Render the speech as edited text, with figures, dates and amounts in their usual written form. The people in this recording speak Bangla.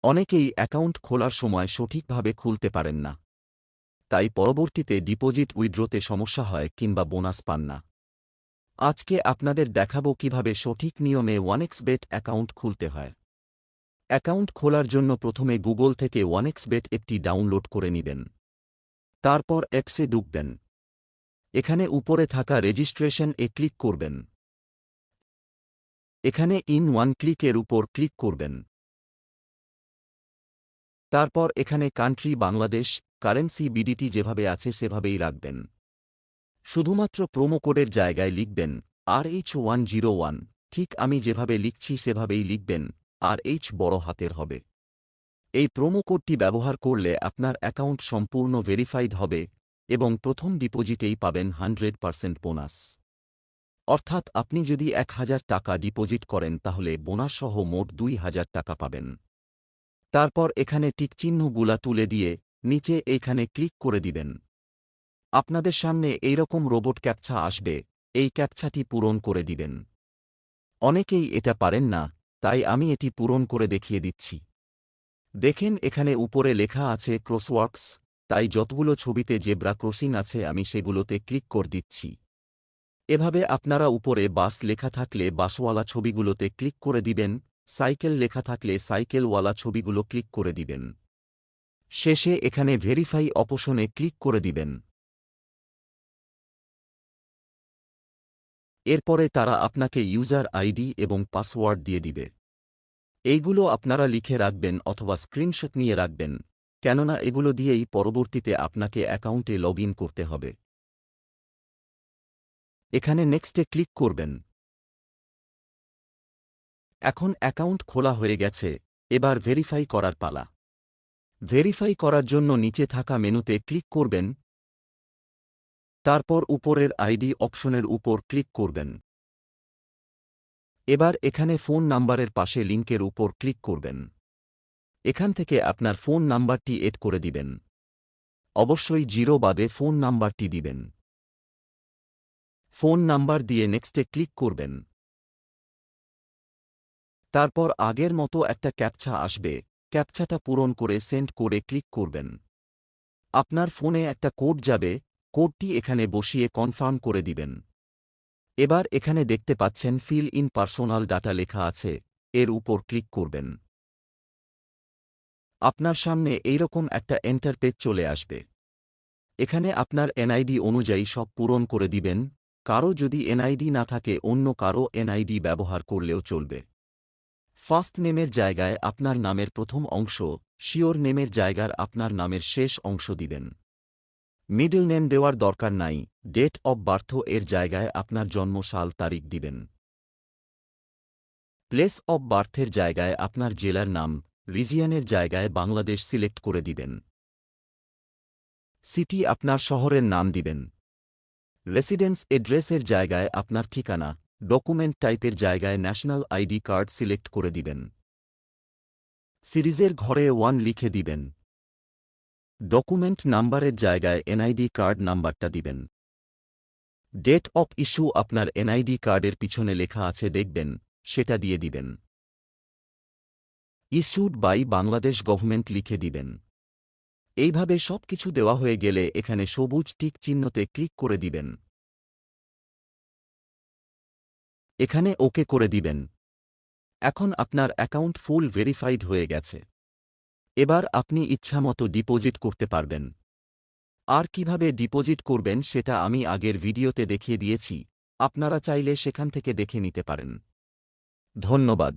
অনেকেই অ্যাকাউন্ট খোলার সময় সঠিকভাবে খুলতে পারেন না, তাই পরবর্তীতে ডিপোজিট উইথড্রতে সমস্যা হয় কিংবা বোনাস পান না। আজকে আপনাদের দেখাবো কিভাবে সঠিক নিয়মে ওয়ানএক্সবেট অ্যাকাউন্ট খুলতে হয়। অ্যাকাউন্ট খোলার জন্য প্রথমে গুগল থেকে ওয়ানএক্সবেট অ্যাপটি ডাউনলোড করে নেবেন। তারপর অ্যাপসে ঢুকবেন। এখানে উপরে থাকা রেজিস্ট্রেশন এ ক্লিক করবেন। এখানে ইন ওয়ান ক্লিকের উপর ক্লিক করবেন। তারপর এখানে কান্ট্রি বাংলাদেশ, কারেন্সি বিডিটি যেভাবে আছে সেভাবেই রাখবেন। শুধুমাত্র প্রোমো কোডের জায়গায় লিখবেন RH101, ঠিক আমি যেভাবে লিখছি সেভাবেই লিখবেন, RH বড় হাতের হবে। এই প্রোমো কোডটি ব্যবহার করলে আপনার অ্যাকাউন্ট সম্পূর্ণ ভেরিফাইড হবে এবং প্রথম ডিপোজিটেই পাবেন 100% বোনাস। অর্থাৎ আপনি যদি 1000 টাকা ডিপোজিট করেন তাহলে বোনাসসহ মোট 2000 টাকা পাবেন। তারপর এখানে টিকচিহ্নগুলা তুলে দিয়ে নিচে এইখানে ক্লিক করে দিবেন। আপনাদের সামনে এইরকম রোবট ক্যাপচা আসবে, এই ক্যাপচাটি পূরণ করে দিবেন। অনেকেই এটা পারেন না, তাই আমি এটি পূরণ করে দেখিয়ে দিচ্ছি। দেখেন এখানে উপরে লেখা আছে ক্রসওয়ার্কস, তাই যতগুলো ছবিতে জেব্রা ক্রসিং আছে আমি সেগুলোতে ক্লিক করে দিচ্ছি। এভাবে আপনারা উপরে বাস লেখা থাকলে বাসওয়ালা ছবিগুলোতে ক্লিক করে দিবেন, সাইকেল লেখা থাকলে সাইকেলওয়ালা ছবিগুলো ক্লিক করে দিবেন। শেষে এখানে ভেরিফাই অপশনে ক্লিক করে দিবেন। এরপরে তারা আপনাকে ইউজার আইডি এবং পাসওয়ার্ড দিয়ে দিবে। এইগুলো আপনারা লিখে রাখবেন অথবা স্ক্রিনশট নিয়ে রাখবেন, কেননা এগুলো দিয়েই পরবর্তীতে আপনাকে অ্যাকাউন্টে লগ ইন করতে হবে। এখানে নেক্সটে ক্লিক করবেন। এখন অ্যাকাউন্ট খোলা হয়ে গেছে, এবার ভেরিফাই করার পালা। ভেরিফাই করার জন্য নিচে থাকা মেনুতে ক্লিক করবেন। তারপর উপরের আইডি অপশনের উপর ক্লিক করবেন। এবার এখানে ফোন নাম্বারের পাশে লিঙ্কের উপর ক্লিক করবেন। এখান থেকে আপনার ফোন নাম্বারটি এড করে দিবেন। অবশ্যই 0 বাদে ফোন নাম্বারটি দিবেন। ফোন নাম্বার দিয়ে নেক্সটে ক্লিক করবেন। তারপর আগের মতো একটা ক্যাপচা আসবে, ক্যাপচাটা পূরণ করে সেন্ড করে ক্লিক করবেন। আপনার ফোনে একটা কোড যাবে, কোডটি এখানে বসিয়ে কনফার্ম করে দিবেন। এবার এখানে দেখতে পাচ্ছেন ফিল ইন পার্সোনাল ডাটা লেখা আছে, এর উপর ক্লিক করবেন। আপনার সামনে এইরকম একটা এন্টার পেজ চলে আসবে। এখানে আপনার এনআইডি অনুযায়ী সব পূরণ করে দিবেন। কারো যদি এনআইডি না থাকে অন্য কারো এনআইডি ব্যবহার করলেও চলবে। ফার্স্ট নেমের জায়গায় আপনার নামের প্রথম অংশ, শিওর নেমের জায়গার আপনার নামের শেষ অংশ দিবেন। মিডল নেম দেওয়ার দরকার নাই, ডেট অব বার্থ এর জায়গায় আপনার জন্ম সাল তারিখ দিবেন। প্লেস অব বার্থের জায়গায় আপনার জেলার নাম, রিজিয়নের জায়গায় বাংলাদেশ সিলেক্ট করে দিবেন। সিটি আপনার শহরের নাম দিবেন। রেসিডেন্স এড্রেসের জায়গায় আপনার ঠিকানা, ডকুমেন্ট টাইপের জায়গায় ন্যাশনাল আইডি কার্ড সিলেক্ট করে দিবেন। সিরিজের ঘরে 1 লিখে দিবেন। ডকুমেন্ট নাম্বারের জায়গায় এনআইডি কার্ড নাম্বারটা দিবেন। ডেট অফ ইস্যু আপনার এনআইডি কার্ডের পিছনে লেখা আছে দেখবেন, সেটা দিয়ে দিবেন। ইস্যুড বাই বাংলাদেশ গভর্নমেন্ট লিখে দিবেন। এইভাবে সব কিছু দেওয়া হয়ে গেলে এখানে সবুজ টিক চিহ্নতে ক্লিক করে দিবেন। এখানে ওকে করে দিবেন। এখন আপনার অ্যাকাউন্ট ফুল ভেরিফাইড হয়ে গেছে। এবার আপনি ইচ্ছামতো ডিপোজিট করতে পারবেন। আর কিভাবে ডিপোজিট করবেন সেটা আমি আগের ভিডিওতে দেখিয়ে দিয়েছি, আপনারা চাইলে সেখান থেকে দেখে নিতে পারেন। ধন্যবাদ।